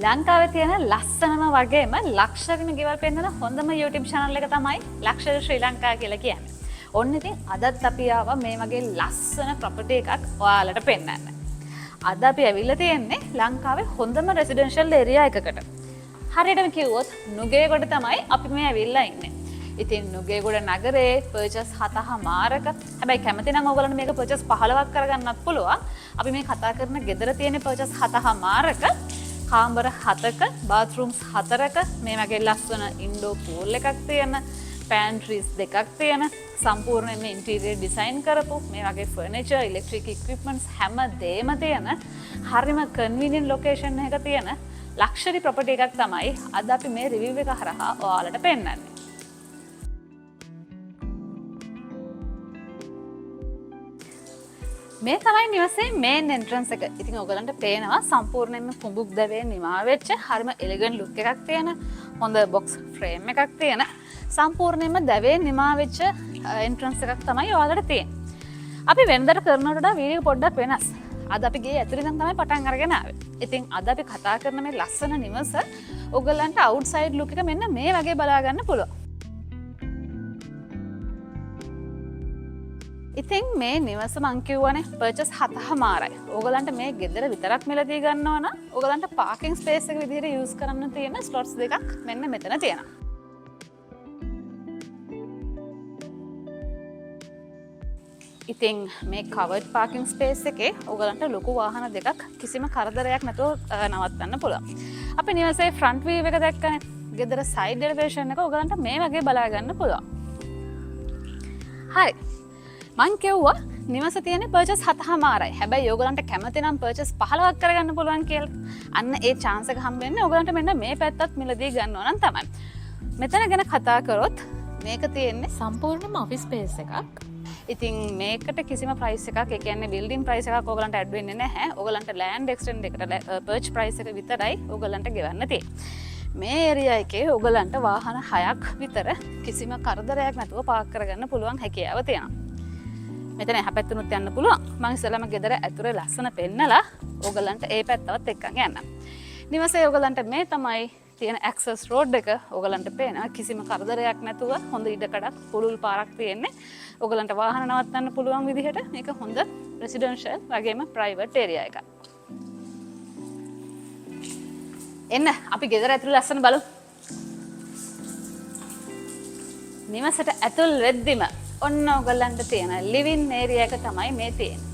ලංකාවේ තියෙන ලස්සනම වගේම ලක්ෂරිම ගෙවල් පෙන්නන හොඳම YouTube channel එක තමයි ලක්ෂරි ශ්‍රී ලංකා කියලා කියන්නේ. ඔන්න ඉතින් අදත් අපි ආවා මේ වගේ ලස්සන property එකක් ඔයාලට පෙන්නන්න. අද අපි ඇවිල්ලා තියෙන්නේ ලංකාවේ හොඳම residential area එකකට. හරියටම කිව්වොත් නුගේගොඩ තමයි අපි මේ ඇවිල්ලා ඉන්නේ. ඉතින් නුගේගොඩ නගරේ purchase 7මාරක. හැබැයි කැමති නම් ඔයගලන්ට මේක purchase 15ක් කරගන්නත් පුළුවන්. අපි මේ කතා කරන ගෙදර තියෙන purchase 7මාරක. කාමර 7ක bathrooms 4ක මේ වගේ ලස්සන indoor pool එකක් තියෙන pantries දෙකක් තියෙන සම්පූර්ණයෙන්ම interior design කරපු මේ වගේ furniture electric equipments හැම දෙයක්ම තියෙන හරිම convenient location එකක තියෙන luxury property එකක් තමයි අද අපි මේ review එක හරහා ඔයාලට පෙන්නන්නේ. මේ තමයි නිවසේ main entrance එක. ඉතින් ඔයගලන්ට පේනවා සම්පූර්ණයෙන්ම කුඹුක් දැවේ නිමා වෙච්ච හරිම elegant look එකක් තියෙන හොඳ box frame එකක් තියෙන සම්පූර්ණයෙන්ම දැවේ නිමා වෙච්ච entrance එකක් තමයි ඔයාලට තියෙන්නේ. අපි වෙනදට කරනවට වඩා වීඩියෝ පොඩ්ඩක් වෙනස්. අද අපි ගේ ඇතුළේ ඉඳන් තමයි පටන් අරගෙන ආවේ. ඉතින් අද අපි කතා කරන මේ ලස්සන නිවස ඔයගලන්ට outside look එක මෙන්න මේ වගේ බලා ගන්න පුළුවන්. ඉතින් මේ නිවස මං කියවනේ purchase 7මාරයි. ඕගලන්ට මේ ගෙදර විතරක් මිලදී ගන්නවා නම් ඕගලන්ට parking space එක විදිහට use කරන්න තියෙන slots දෙකක් මෙන්න මෙතන තියෙනවා. ඉතින් මේ covered parking space එකේ ඕගලන්ට ලොකු වාහන දෙකක් කිසිම කරදරයක් නැතුව නවත්තන්න පුළුවන්. අපි නිවසේ front view එක දැක්කනේ. ගෙදර side elevation එක ඕගලන්ට මේ වගේ බලා ගන්න පුළුවන්. හරි. මං කිව්වා නිවස තියෙන්නේ purchase 7මාරයි. හැබැයි ඔයගලන්ට කැමති නම් purchase 15ක් කරගන්න පුළුවන් කියලා. අන්න ඒ chance එක හම්බ වෙන්නේ ඔයගලන්ට මෙන්න මේ පැත්තත් මිලදී ගන්නවා නම් තමයි. මෙතන ගැන කතා කරොත් මේක තියෙන්නේ සම්පූර්ණම office space එකක්. ඉතින් මේකට කිසිම price එකක් ඒ කියන්නේ building price එකක් ඔයගලන්ට add වෙන්නේ නැහැ. ඔයගලන්ට land extend එකට purchase price එක විතරයි ඔයගලන්ට ගෙවන්න තියෙන්නේ. මේ area එකේ ඔයගලන්ට වාහන 6ක් විතර කිසිම කරදරයක් නැතුව park කරගන්න පුළුවන් හැකියාව තියෙනවා. මෙතන එහා පැත්තෙනුත් යන්න පුළුවන්. මම ඉස්සෙල්ලාම ගෙදර ඇතුලේ ලස්සන පෙන්නලා ඕගලන්ට ඒ පැත්තවත් එක්කන් යන්න. නිවසේ ඕගලන්ට මේ තමයි තියෙන access road එක. ඕගලන්ට පේන කිසිම කරදරයක් නැතුව හොඳ ඉඩකඩක් පුළුල් පාරක් තියෙන්නේ. ඕගලන්ට වාහන නවත්තන්න පුළුවන් විදිහට මේක හොඳ residential වගේම private area එකක්. එන්න අපි ගෙදර ඇතුලේ ලස්සන බලමු. නිවසට ඇතුල් වෙද්දිම ඔන්න ඔයගලන්ට තියෙන living area එක තමයි මේ තියෙන්නේ.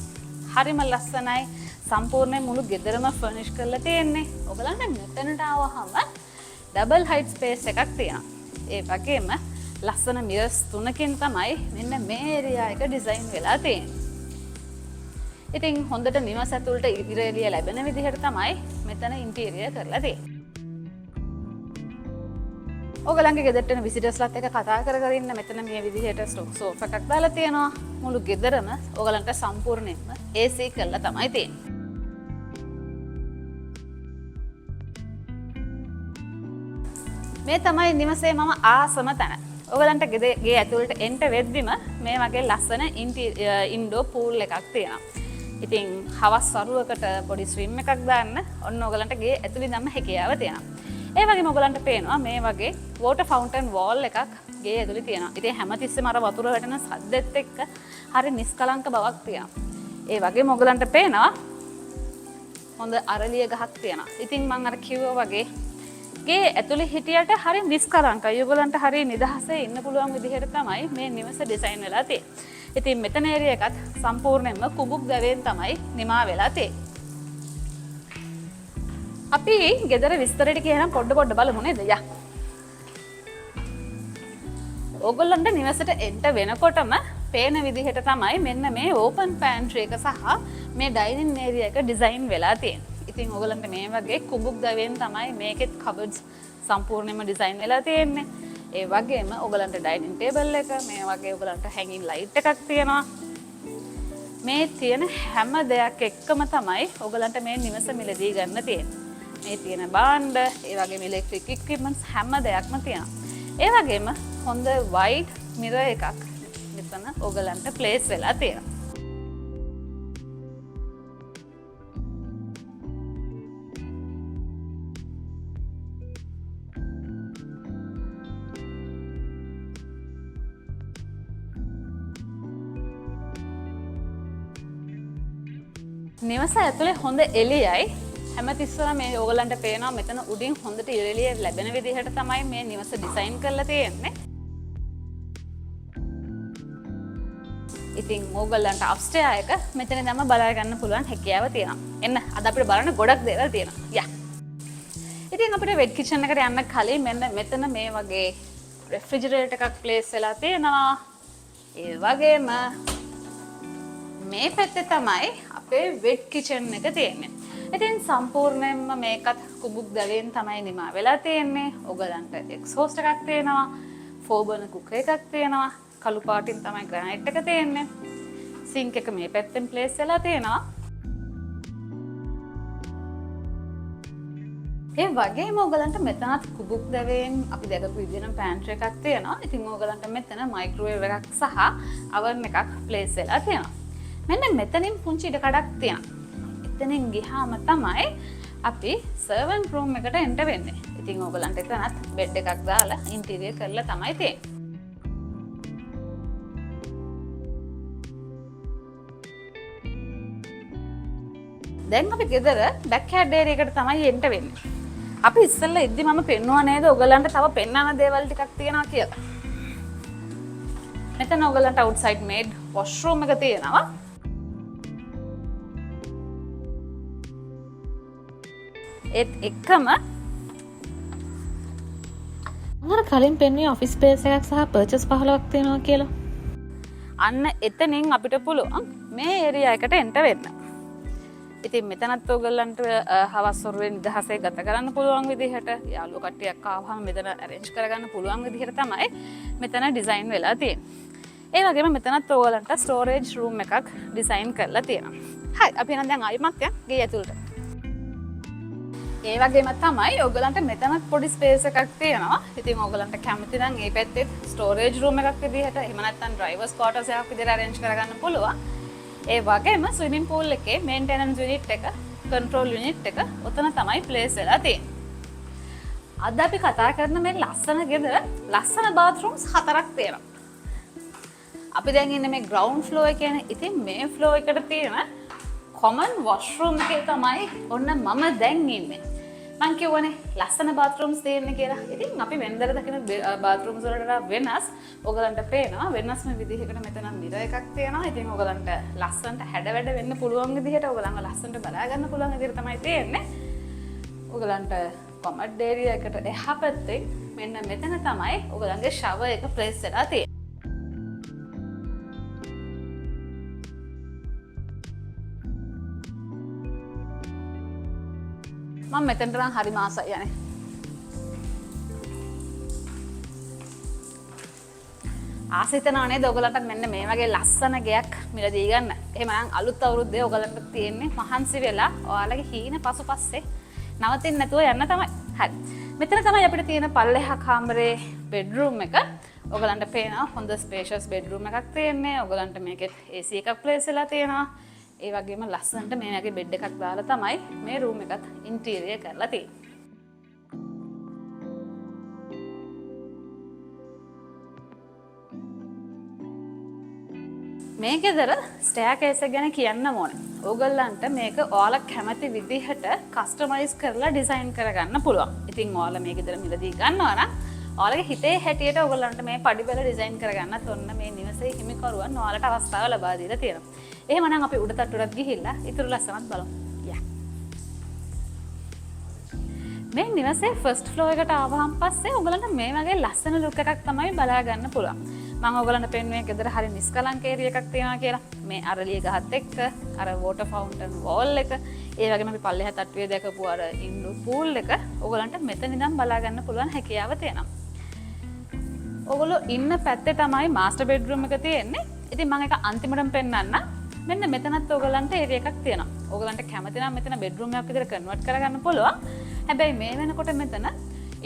හරිම ලස්සනයි. සම්පූර්ණයෙන් මුළු ගෙදරම furnish කරලා තියෙන්නේ. ඔයගලන්ට මෙතනට ආවහම double height space එකක් තියෙනවා. ඒ වගේම ලස්සන mirrors 3කින් තමයි මෙන්න මේ area එක design වෙලා තියෙන්නේ. ඉතින් හොඳට නිවස ඇතුළට ඉර එළිය ලැබෙන විදිහට තමයි මෙතන interior කරලා තියෙන්නේ. ඔයගලන්ගේ ගෙදරට එන විසිටර්ස්ලාත් එක්ක කතා කර කර ඉන්න මෙතන මේ විදිහට සෝෆා එකක් දාලා තියෙනවා. මුළු ගෙදරම ඔයගලන්ට සම්පූර්ණයෙන්ම AC කරලා තමයි තියෙන්නේ. මේ තමයි නිවසේ මම ආසම තැන. ඔයගලන්ට ගේ ඇතුළට එන්න වෙද්දිම මේ වගේ ලස්සන ඉන්ඩෝර් pool එකක් තියෙනවා. ඉතින් හවස් වරුවකට පොඩි ස්විම් එකක් දාන්න ඔන්න ඔයගලන්ට ගේ ඇතුළේ ඉඳන්ම හැකියාව තියෙනවා. ඒ වගේම ඔයගලන්ට පේනවා මේ වගේ water fountain wall එකක් ගේ ඇතුලේ තියෙනවා. ඉතින් හැමතිස්සෙම අර වතුර වැටෙන සද්දෙත් එක්ක හරි නිස්කලංක බවක් තියෙනවා. ඒ වගේම ඔයගලන්ට පේනවා හොඳ අරලිය ගහක් තියෙනවා. ඉතින් මම අර කිව්වා වගේ ගේ ඇතුලේ හිටියට හරි නිස්කලංකයි. ඔයගලන්ට හරි නිදහසේ ඉන්න පුළුවන් විදිහට තමයි මේ නිවස ඩිසයින් වෙලා තියෙන්නේ. ඉතින් මෙතන ඒරියා එකත් සම්පූර්ණයෙන්ම කුඹුක් දැවෙන් තමයි නිමා වෙලා තියෙන්නේ. අපි ගෙදර විස්තරයට කියනම් පොඩ්ඩ බලමු නේද? යා. ඕගොල්ලන්ට නිවසට එන්න වෙනකොටම පේන විදිහට තමයි මෙන්න මේ open pantry එක සහ මේ dining area එක design වෙලා තියෙන්නේ. ඉතින් ඕගොල්ලන්ට මේ වගේ කුඹුක් දැවෙන් තමයි මේකෙත් cupboards සම්පූර්ණයෙන්ම design වෙලා තියෙන්නේ. ඒ වගේම ඕගොල්ලන්ට dining table එක මේ වගේ ඕගොල්ලන්ට hanging light එකක් තියෙනවා. මේ තියෙන හැම දෙයක් එක්කම තමයි ඕගොල්ලන්ට මේ නිවස මිලදී ගන්න තියෙන්නේ. මේ තියෙන බාණ්ඩ, ඒ වගේම ඉලෙක්ට්‍රික් ඉක්විප්මන්ට්ස් හැම දෙයක්ම තියෙනවා. ඒ වගේම හොඳ වයිඩ් මිරර් එකක් මෙතන ඔයගලන්ට ප්ලේස් වෙලා තියෙනවා. නිවස ඇතුලේ හොඳ එළියයි හැමතිස්සම මේ ඕගලන්ට පේනවා මෙතන උඩින් හොඳට එළිය ලැබෙන විදිහට තමයි මේ නිවස ඩිසයින් කරලා තියෙන්නේ. ඉතින් ඕගලන්ට අප්ස්ටෙයාර් එක මෙතන දැම්ම බලා ගන්න පුළුවන් හැකියාව තියෙනවා. එන්න අද අපිට බලන්න ගොඩක් දේවල් තියෙනවා. යා. ඉතින් අපිට වෙඩ් කිචන් එකට යන්න කලින් මෙන්න මෙතන මේ වගේ රෙෆ්‍රිජරේටර් එකක් ප්ලේස් වෙලා තියෙනවා. ඒ වගේම මේ පැත්තේ තමයි අපේ වෙඩ් කිචන් එක තියෙන්නේ. ඉතින් සම්පූර්ණයෙන්ම මේකත් කුබුක් දලයෙන් තමයි නිමා වෙලා තියෙන්නේ. ඔයගලන්ට එක්ස්හෝස්ට් එකක් තියෙනවා. 4 බර්නර් කුකර් එකක් තියෙනවා. කළු පාටින් තමයි ග්‍රැනයිට් එක තියෙන්නේ. සින්ක් එක මේ පැත්තෙන් ප්ලේස් වෙලා තියෙනවා. ඒ වගේම ඔයගලන්ට මෙතනත් කුබුක් දැවයෙන් අපි දැකපු විදිහට පැන්ට්‍රි එකක් තියෙනවා. ඉතින් ඔයගලන්ට මෙතන මයික්‍රෝවේව් එකක් සහ oven එකක් ප්ලේස් වෙලා තියෙනවා. මෙන්න මෙතනින් පුංචි ඉඩ කඩක් තියෙනවා. එතනින් ගියාම තමයි අපි සර්වන්ට් රූම් එකට එන්ටර් වෙන්නේ. ඉතින් ඔයගලන්ට එතනත් බෙඩ් එකක් දාලා ඉන්ටීරියර් කරලා තමයි තියෙන්නේ. දැන් අපි ගෙදර බෑක්යාඩ් ඒරියා එකට තමයි එන්ටර් වෙන්නේ. අපි ඉස්සෙල්ලා ඉද්දි මම පෙන්නුවා නේද ඔයගලන්ට තව පෙන්වන්න දේවල් ටිකක් තියෙනවා කියලා. මෙතන ඔයගලන්ට අවුට්සයිඩ් මේඩ් වොෂ්රූම් එක තියෙනවා. ඒත් එක්කම මම කලින් පෙන්වුවේ ඔෆිස් ස්පේස් එකක් සහ පර්චස් 15ක් තියෙනවා කියලා. අන්න එතනින් අපිට පුළුවන් මේ ඒරියා එකට එන්ටර් වෙන්න. ඉතින් මෙතනත් ඔයගලන්ට හවස් වරුවේ නිදහසේ ගත කරන්න පුළුවන් විදිහට යාළුවෝ කට්ටියක් ආවම මෙතන arrange කරගන්න පුළුවන් විදිහට තමයි මෙතන ඩිසයින් වෙලා තියෙන්නේ. ඒ වගේම මෙතනත් ඔයගලන්ට storage room එකක් ඩිසයින් කරලා තියෙනවා. හරි අපි එහෙනම් දැන් ආයෙමත් ගේ ඇතුළට. ඒ වගේම තමයි ඔයගලන්ට මෙතනත් පොඩි ස්පේස් එකක් තියෙනවා. ඉතින් ඔයගලන්ට කැමති නම් මේ පැත්තේ ස්ටෝරේජ් රූම් එකක් විදිහට එහෙම නැත්නම් ඩ්‍රයිවර්ස් ක්වාටර්ස් එකක් විදිහට arrange කරගන්න පුළුවන්. ඒ වගේම ස්විමින් pool එකේ මේන්ටෙනන්ස් යුනිට් එක, කන්ට්‍රෝල් යුනිට් එක උතන තමයි ප්ලේස් වෙලා තියෙන්නේ. අද අපි කතා කරන මේ ලස්සන ගෙදර ලස්සන bathrooms 4ක් තියෙනවා. අපි දැන් ඉන්නේ මේ ground floor එකේනේ. ඉතින් මේ floor එකට තියෙන common washroom එකේ තමයි ඔන්න මම දැන් ඉන්නේ. මං කියවනේ ලස්සන bathrooms තියෙන්නේ කියලා. ඉතින් අපි වෙනදට දකින bathrooms වලට වෙනස් ඔයගලන්ට පේනවා වෙනස්ම විදිහකට මෙතන මිරර් එකක් තියෙනවා. ඉතින් ඔයගලන්ට ලස්සනට හැඩ වැඩ වෙන්න පුළුවන් විදිහට ඔයගලන්ව ලස්සනට බලා ගන්න පුළුවන් විදිහට තමයි තියෙන්නේ. ඔයගලන්ට common area එකට එහා පැත්තේ මෙන්න මෙතන තමයි ඔයගලන්ගේ shower එක place වෙලා තියෙන්නේ. මම මෙතනට නම් හරි මාසයි යන්නේ. ආසිතනවා නේද ඔයගලන්ට මෙන්න මේ වගේ ලස්සන ගෙයක් මිලදී ගන්න. එහෙමනම් අලුත් අවුරුද්දේ ඔයගලන්ට තියෙන්නේ මහන්සි වෙලා ඔයාලගේ හීන පසුපස්සේ නවතින්න නැතුව යන්න තමයි. හරි. මෙතන තමයි අපිට තියෙන පල්ලෙහා කාමරේ බෙඩ්රූම් එක. ඔයගලන්ට පේනවා හොඳ ස්පේෂියස් බෙඩ්රූම් එකක් තියෙන්නේ. ඔයගලන්ට මේකෙත් AC එකක් ප්ලේස් වෙලා තියෙනවා. ඒ වගේම ලස්සනට මේ වගේ බෙඩ් එකක් දාලා තමයි මේ රූම් එකත් ඉන්ටීරියර් කරලා තියෙන්නේ. මේ ගෙදර ස්ටෙයාර් එක ගැන කියන්න ඕනේ. ඕගොල්ලන්ට මේක ඔයාලා කැමති විදිහට කස්ටමයිස් කරලා ඩිසයින් කරගන්න පුළුවන්. ඉතින් ඔයාලා මේ ගෙදර මිලදී ගන්නවා නම් ඔයාලගේ හිතේ හැටියට ඔයගොල්ලන්ට මේ පඩිපෙළ ඩිසයින් කරගන්නත් ඔන්න මේ නිවසේ හිමිකරුවන් ඔයාලට අවස්ථාව ලබා දීලා තියෙනවා. එහෙමනම් අපි උඩ තට්ටුවට ගිහිල්ලා ඊටු ලස්සනත් බලමු. යා. මේ නිවසේ ෆස්ට් ෆ්ලෝර් එකට ආවහම පස්සේ ඔයගොල්ලන්ට මේ වගේ ලස්සන ලුක් එකක් තමයි බලා ගන්න පුළුවන්. මම ඔයගොල්ලන්ට පෙන්වුවේ ගෙදර හරි නිස්කලංක ඒරියා එකක් තියෙනවා කියලා. මේ අරලිය ගහත් එක්ක අර වෝටර් ෆවුන්ටන් වෝල් එක, ඒ වගේම අපි පල්ලෙහා තට්ටුවේ දැකපු අර ඉන්ඩෝ පූල් එක ඔයගොල්ලන්ට මෙතන ඉඳන් බලා ගන්න පුළුවන් හැකියාව තියෙනවා. ඔයගොල්ලෝ ඉන්න පැත්තේ තමයි මාස්ටර් බෙඩ්රූම් එක තියෙන්නේ. ඉතින් මම ඒක අන්තිමටම පෙන්නන්න. මෙන්න මෙතනත් ඔයගොල්ලන්ට ඒරියා එකක් තියෙනවා. ඔයගොල්ලන්ට කැමති නම් මෙතන බෙඩ්රූම් එකක් විදිහට කන්වර්ට් කරගන්න පුළුවන්. හැබැයි මේ වෙනකොට මෙතන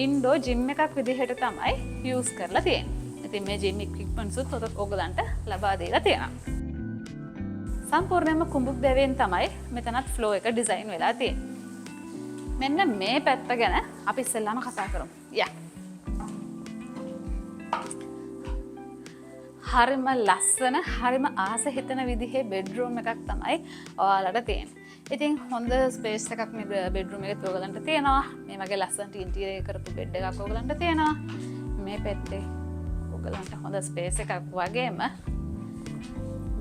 ඉන්ඩෝ ජිම් එකක් විදිහට තමයි යූස් කරලා තියෙන්නේ. ඉතින් මේ ජිම් ඉක්විප්මන්ට්ස් උත් ඔයගොල්ලන්ට ලබා දීලා තියෙනවා. සම්පූර්ණයෙන්ම කුඹුක් දැවයෙන් තමයි මෙතනත් ෆ්ලෝ එක ඩිසයින් වෙලා තියෙන්නේ. මෙන්න මේ පැත්ත ගැන අපි ඉස්සෙල්ලාම කතා කරමු. යා. හරිම ලස්සන හරිම ආස හිතන විදිහේ බෙඩ්රූම් එකක් තමයි ඔයාලට තියෙන්නේ. ඉතින් හොඳ ස්පේස් එකක් මේ බෙඩ්රූම් එකේ ඔයගලන්ට තියෙනවා. මේ වගේ ලස්සනට ඉන්ටීරියර් කරපු බෙඩ් එකක් ඔයගලන්ට තියෙනවා. මේ පැත්තේ ඔයගලන්ට හොඳ ස්පේස් එකක් වගේම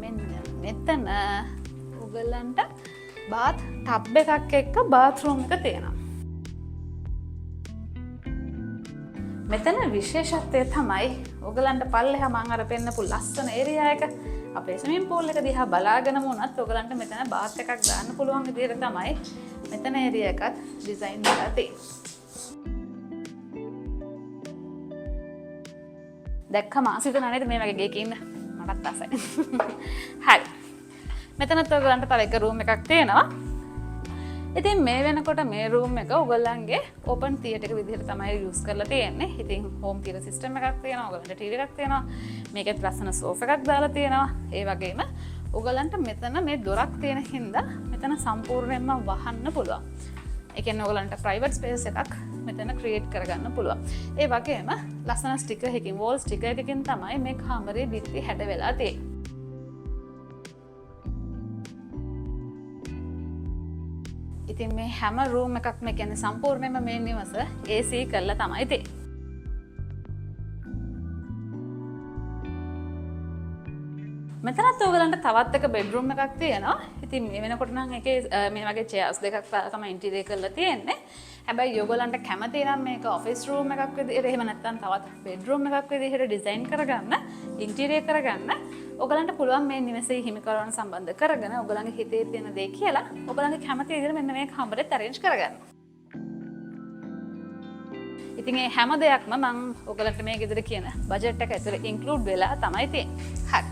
මෙන්න මෙතන ඔයගලන්ට බාත් ටබ් එකක් එක්ක බාත්රූම් එක තියෙනවා. මෙතන විශේෂත්වය තමයි ඔයගලන්ට පල්ලෙහා මම අර පෙන්නපු ලස්සන ඒරියා එක අපේ ස්විමින් pool එක දිහා බලාගෙනම උනත් ඔයගලන්ට මෙතන බාත් එකක් දාන්න පුළුවන් විදිහට තමයි මෙතන ඒරියා එකත් ඩිසයින් කරලා තියෙන්නේ. දැක්කම ආසිතන නේද මේ වගේ ගේක ඉන්න මටත් ආසයි. හරි. මෙතනත් ඔයගලන්ට තව එක රූම් එකක් තියෙනවා. ඉතින් මේ වෙනකොට මේ රූම් එක ඔයගලන්ගේ ඕපන් තියටර් එක විදිහට තමයි යූස් කරලා තියෙන්නේ. ඉතින් හෝම් තියටර් සිස්ටම් එකක් තියෙනවා. ඔයගලන්ට ටීවී එකක් තියෙනවා. මේකෙත් ලස්සන සෝෆා එකක් දාලා තියෙනවා. ඒ වගේම ඔයගලන්ට මෙතන මේ දොරක් තියෙන හින්දා මෙතන සම්පූර්ණයෙන්ම වහන්න පුළුවන්. ඒ කියන්නේ ඔයගලන්ට ප්‍රයිවට් ස්පේස් එකක් මෙතන ක්‍රියේට් කරගන්න පුළුවන්. ඒ වගේම ලස්සන ස්ටිකර් එකකින් වෝල් ස්ටිකර් එකකින් තමයි මේ කාමරේ බිත්ති හැඩ වෙලා තියෙන්නේ. ඉතින් මේ හැම රූම් එකක්ම කියන්නේ සම්පූර්ණයෙන්ම මේ නිවස AC කරලා තමයි තියෙන්නේ. මෙතනත් ඔයගලන්ට තවත් එක බෙඩ්රූම් එකක් තියෙනවා. ඉතින් මේ වෙනකොට නම් ඒකේ මේ වගේ චෙයර්ස් දෙකක් තමයි ඉන්ටීරියර් කරලා තියෙන්නේ. හැබැයි ඔයගලන්ට කැමති නම් මේක ඔෆිස් රූම් එකක් විදිහට එහෙම නැත්නම් තවත් බෙඩ්රූම් එකක් විදිහට ඩිසයින් කරගන්න, ඉන්ටීරියර් කරගන්න ඔයගලන්ට පුළුවන් මේ නිවසේ හිමිකරුවන් සම්බන්ධ කරගෙන ඔයගලන්ගේ හිතේ තියෙන දේ කියලා ඔයගලන්ගේ කැමති විදිහට මෙන්න මේ කාමරෙත් arrange කරගන්න. ඉතින් මේ හැම දෙයක්ම මම ඔයගලන්ට මේ ගෙදර කියන බජට් එක ඇතුලේ ඉන්ක්ලූඩ් වෙලා තමයි තියෙන්නේ. හරි.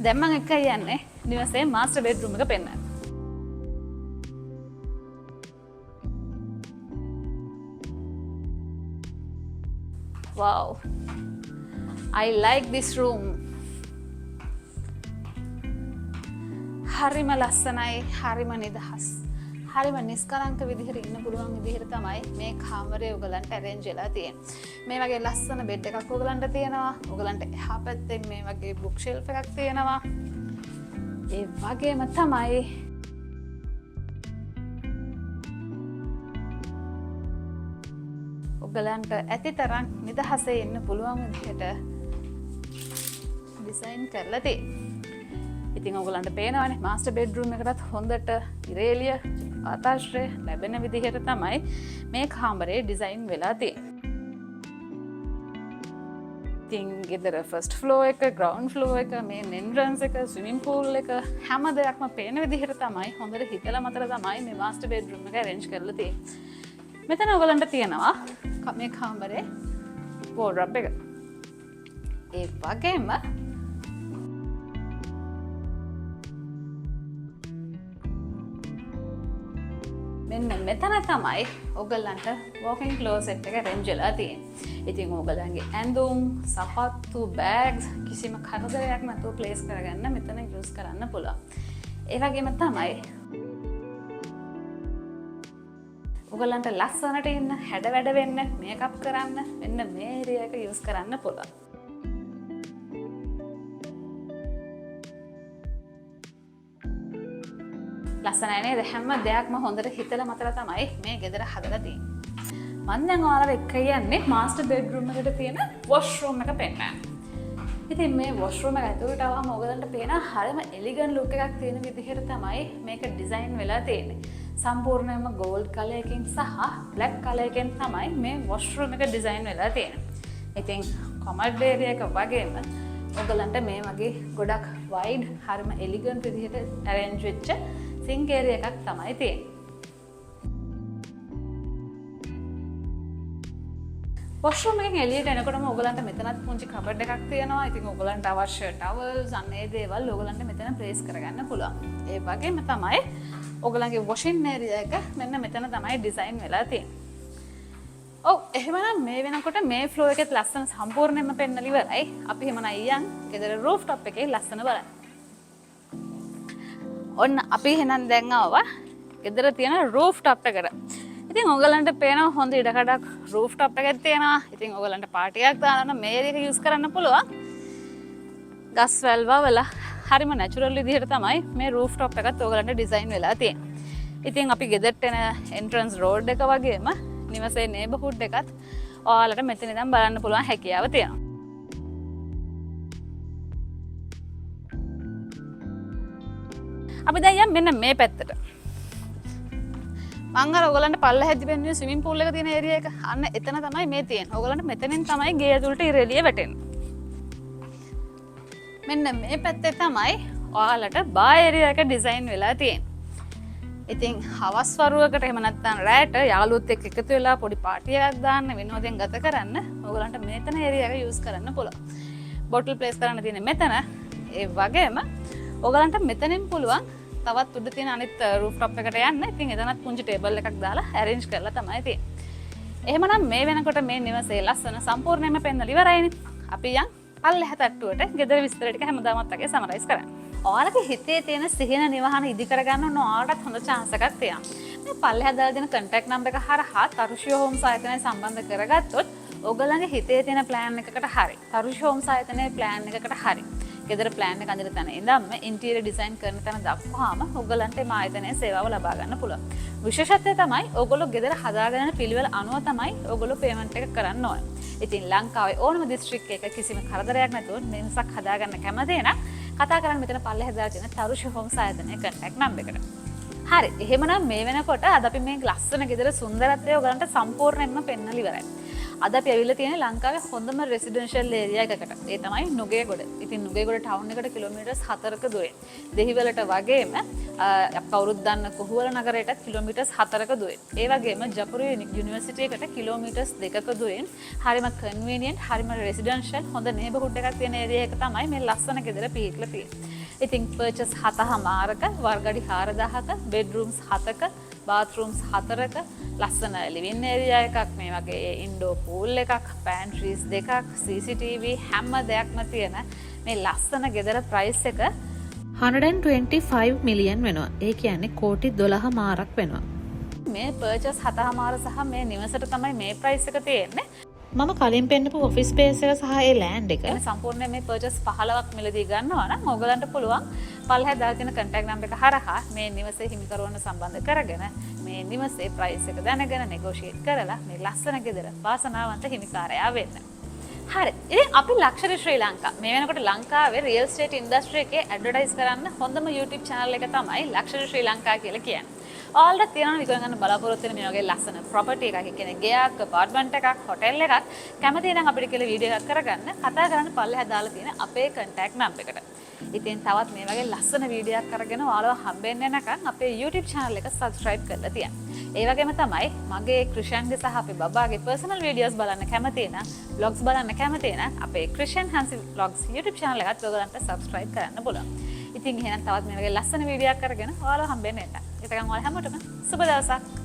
දැන් මම එක යන්නේ නිවසේ මාස්ටර් බෙඩ්රූම් එක පෙන්නන්න. Wow. I like this room. හරිම ලස්සනයි, හරිම නිදහස්. හරිම නිස්කලංක විදිහට ඉන්න පුළුවන් විදිහට තමයි මේ කාමරය ඔයගලන්ට arrange වෙලා තියෙන්නේ. මේ වගේ ලස්සන බෙඩ් එකක් ඔයගලන්ට තියෙනවා. ඔයගලන්ට එහා පැත්තෙන් මේ වගේ බුක් ෂෙල්ෆ් එකක් තියෙනවා. ඒ වගේම තමයි ඔයගලන්ට ඇතිතරම් නිදහසේ ඉන්න පුළුවන් විදිහට ඩිසයින් කරලා තියෙන්නේ. ඉතින් ඔයගලන්ට පේනවනේ මාස්ටර් බෙඩ්රූම් එකටත් හොඳට ඉරේලිය ආතාශ්‍රය ලැබෙන විදිහට තමයි මේ කාමරේ ඩිසයින් වෙලා තියෙන්නේ. ඉතින් ගෙදර ෆස්ට් ෆ්ලෝර් එක, ග්‍රවුන්ඩ් ෆ්ලෝර් එක, මේන් එන්ට්‍රන්ස් එක, ස්විමින් pool එක හැම දෙයක්ම පේන විදිහට තමයි හොඳට හිතලා මතලා තමයි මේ මාස්ටර් බෙඩ්රූම් එක arrange කරලා තියෙන්නේ. මෙතන ඔයගලන්ට තියෙනවා මේ කාමරේ wardrobe එක. ඒ වගේම මෙන්න මෙතන තමයි ඔයගලන්ට walk-in closet එක arrange වෙලා තියෙන්නේ. ඉතින් ඔයගලන්ගේ ඇඳුම්, සපත්තු, bags කිසිම කරදරයක් නැතුව place කරගන්න මෙතන use කරන්න පුළුවන්. ඒ වගේම තමයි ඔයගලන්ට ලස්සනට ඉන්න, හැඩ වැඩ වෙන්න, මේකප් කරන්න මෙන්න මේ area එක use කරන්න පුළුවන්. ලස්සනයි නේද? හැම දෙයක්ම හොඳට හිතලා මතලා තමයි මේ ගෙදර හදලා තියෙන්නේ. මම දැන් ඔයාලට එක්ක යන්නේ මාස්ටර් බෙඩ්රූම් එකට තියෙන වොෂ්රූම් එක පෙන්නන්න. ඉතින් මේ වොෂ්රූම් එක ඇතුළට ආවම ඔයගලන්ට පේන හරිම එලිගන්ට් ලුක් එකක් තියෙන විදිහට තමයි මේක ඩිසයින් වෙලා තියෙන්නේ. සම්පූර්ණයෙන්ම ගෝල්ඩ් කලර් එකකින් සහ බ්ලැක් කලර් එකෙන් තමයි මේ වොෂ්රූම් එක ඩිසයින් වෙලා තියෙන්නේ. ඉතින් කොමඩ් ඒරියා එක වගේම ඔයගලන්ට මේ වගේ ගොඩක් වයිඩ් හරිම එලිගන්ට් විදිහට arrange වෙච්ච සිංක් ඒරියා එකක් තමයි තියෙන්නේ. වොෂ්රූම් එකෙන් එළියට එනකොටම ඔයගලන්ට මෙතනත් පුංචි කබඩ් එකක් තියෙනවා. ඉතින් ඔයගලන්ට අවශ්‍ය ටවල්ස් අනේ දේවල් ඔයගලන්ට මෙතන ප්ලේස් කරගන්න පුළුවන්. ඒ වගේම තමයි ඔයගලන්ගේ වොෂින් ඒරියා එක මෙන්න මෙතන තමයි ඩිසයින් වෙලා තියෙන්නේ. ඔව් එහෙමනම් මේ වෙනකොට මේ ෆ්ලෝ එකෙත් ලස්සන සම්පූර්ණයෙන්ම පෙන්නලා ඉවරයි. අපි එහෙමනම් ඊයන් ගෙදර රූෆ් টොප් එකේ ලස්සන බලන්න. ඔන්න අපි එහෙනම් දැන් ආවා ගෙදර තියෙන රූෆ් টොප් එකට. ඉතින් ඔයගලන්ට පේනවා හොඳ ඉඩකඩක් රූෆ් টොප් එකක් තියෙනවා. ඉතින් ඔයගලන්ට පාටි එකක් දාන්න මේ එක යූස් කරන්න පුළුවන්. ගස් වැල් වල හරිම නැචරල් විදිහට තමයි මේ රූෆ් টොප් එකත් ඔයගලන්ට ඩිසයින් වෙලා තියෙන්නේ. ඉතින් අපි ගෙදරට එන එන්ට්‍රන්ස් රෝඩ් එක වගේම නිවසේ නේබර්හුඩ් එකත් ඔයාලට මෙතන ඉඳන් බලන්න පුළුවන් හැකියාව තියෙනවා. අපි දැන් යම් මෙන්න මේ පැත්තට. මං අර ඔයගලන්ට පල්ලෙහාදී පෙන්වන්නේ ස්විමින් pool එක තියෙන ඒරියා එක. අන්න එතන තමයි මේ තියෙන්නේ. ඔයගලන්ට මෙතනින් තමයි ගේ ඇතුළට ඉර එළිය වැටෙන්නේ. මෙන්න මේ පැත්තේ තමයි ඔයාලට බා ඒරියා එක ඩිසයින් වෙලා තියෙන්නේ. ඉතින් හවස් වරුවකට එහෙම නැත්නම් රැට යාළුවොත් එක්ක එකතු වෙලා පොඩි පාටි එකක් දාන්න විනෝදයෙන් ගත කරන්න ඔයගලන්ට මෙතන ඒරියා එක යූස් කරන්න පුළුවන්. බොටල් ප්ලේස් කරන්න තියෙන්නේ මෙතන. ඒ වගේම ඔයගලන්ට මෙතනින් පුළුවන් තවත් උඩ තියෙන අනිත් රූෆ් টොප් එකට යන්න. ඉතින් එතනත් පුංචි ටේබල් එකක් දාලා ඇරේන්ජ් කරලා තමයි තියෙන්නේ. එහෙමනම් මේ වෙනකොට මේ නිවසේ ලස්සන සම්පූර්ණයෙන්ම පෙන්නලා ඉවරයිනේ. අපි යන් පල්ලෙහා තට්ටුවට ගෙදර විස්තර ටික හැමදාමත් වගේ සමරයිස් කරන්න. ඔයාලගේ හිතේ තියෙන සිහින නිවහන ඉදි කරගන්න ඕන ඔයාලටත් හොඳ chance එකක් තියෙනවා. මේ පල්ලෙහා දාලා දෙන contact number එක හරහා තරුෂිය හෝම්ස් ආයතනය සම්බන්ධ කරගත්තොත් ඔයගොල්ලන්ගේ හිතේ තියෙන plan එකකට හරි. තරුෂිය හෝම්ස් ආයතනයේ plan එකකට හරි. ගෙදර plan එක අඳින තැන ඉඳන්ම interior design කරන තැන දක්වාම ඔයගොල්ලන්ට මේ ආයතනයේ සේවාව ලබා ගන්න පුළුවන්. විශේෂත්වය තමයි ඔයගොල්ලෝ ගෙදර හදාගෙන යන පිළිවෙල අනුව තමයි ඔයගොල්ලෝ payment එක කරන්න ඕනේ. ඉතින් ලංකාවේ ඕනම දිස්ත්‍රික්ක එක කිසිම කරදරයක් නැතුව මිනිස්සක් හදාගන්න කැමති නම් කතා කරන්න මෙතන පල්ලෙහා දාලා තියෙන තරුෂි හෝම්ස් ආයතනයේ contact number එකට. හරි. එහෙමනම් මේ වෙනකොට අද අපි මේ ලස්සන ගෙදර සුන්දරත්වය ඔයගලන්ට සම්පූර්ණයෙන්ම පෙන්වලා ඉවරයි. අද අපි ඇවිල්ලා තියෙන්නේ ලංකාවේ හොඳම රෙසිඩෙන්ෂල් ඒරියා එකකට. ඒ තමයි නුගේගොඩ. ඉතින් නුගේගොඩ ටවුන් එකට කිලෝමීටර්ස් 4ක දුරෙන්. දෙහිවලට වගේම කවුරුත් දන්න කොහුවල නගරයටත් කිලෝමීටර්ස් 4ක දුරෙන්. ඒ වගේම ජපුරු යුනිවර්සිටි එකට කිලෝමීටර්ස් 2ක දුරෙන්. හරිම කන්වීනියන්ට්, හරිම රෙසිඩෙන්ෂල් හොඳ නේබර්හුඩ් එකක් තියෙන ඒරියා එක තමයි මේ ලස්සන ගෙදර පිහිටලා තියෙන්නේ. ඉතින් පර්චස් 7මාරක, වර්ගඩි 4000ක, බෙඩ්රූම්ස් 7ක, බාත්රූම්ස් 4ක, ලස්සන ලිවින් ඒරියා එකක්, මේ වගේ ඉන්ඩෝර් පූල් එකක්, පැන්ට්‍රීස් 2ක්, CCTV හැම දෙයක්ම තියෙන මේ ලස්සන ගෙදර ප්‍රයිස් එක 125 මිලියන් වෙනවා. ඒ කියන්නේ කෝටි 12 මාරක් වෙනවා. මේ පර්චස් 7මාර සහ මේ නිවසට තමයි මේ ප්‍රයිස් එක තියෙන්නේ. මම කලින් පෙන්නපු ඔෆිස් ස්පේස් එක සහ ඒ ලෑන්ඩ් එක සම්පූර්ණයෙන් මේ පර්චස් 15ක් මිලදී ගන්නවා නම් ඔයගලන්ට පුළුවන් පල්ලෙහා දාලා තියෙන contact number එක හරහා මේ නිවසේ හිමිකරුවන් සම්බන්ධ කරගෙන මේ නිවසේ ප්‍රයිස් එක දැනගෙන negotiate කරලා මේ ලස්සන ගෙදර වාසනාවන්ත හිමිකාරයා වෙන්න. හරි. ඉතින් අපි ලක්ෂරි ශ්‍රී ලංකා මේ වෙනකොට ලංකාවේ රියල් ස්ටේට් ඉන්ඩස්ට්‍රි එකේ ඇඩ්වර්ටයිස් කරන්න හොඳම YouTube channel එක තමයි ලක්ෂරි ශ්‍රී ලංකා කියලා කියන්නේ. ඔයාලට තියෙනවා විකුණ ගන්න බලාපොරොත්තු වෙන මේ වගේ ලස්සන ප්‍රොපර්ටි එකක්, ඒ කියන්නේ ගෙයක්, අපාර්ට්මන්ට් එකක්, හොටෙල් එකක් කැමති නම් අපිට කියලා වීඩියෝ එකක් කරගන්න කතා කරන්න පල්ලෙහා දාලා තියෙන අපේ contact number එකට. ඉතින් තවත් මේ වගේ ලස්සන වීඩියෝ එකක් අරගෙන ඔයාලව හම්බෙන්න නැකන් අපේ YouTube channel එක subscribe කරලා තියන්න. ඒ වගේම තමයි මගේ ක්‍රිෂන්ගේ සහ අපේ බබාගේ personal videos බලන්න කැමති නම්, vlogs බලන්න කැමති නම් අපේ ක්‍රිෂන් Hansi vlogs YouTube channel එකත් ඔයගලන්ට subscribe කරන්න පුළුවන්. ඉතින් එහෙනම් තවත් මේ වගේ ලස්සන වීඩියෝ එකක් අරගෙන ඔයාලව හම්බෙන්න එන්න. එතකන් ඔයාලා හැමෝටම සුබ දවසක්.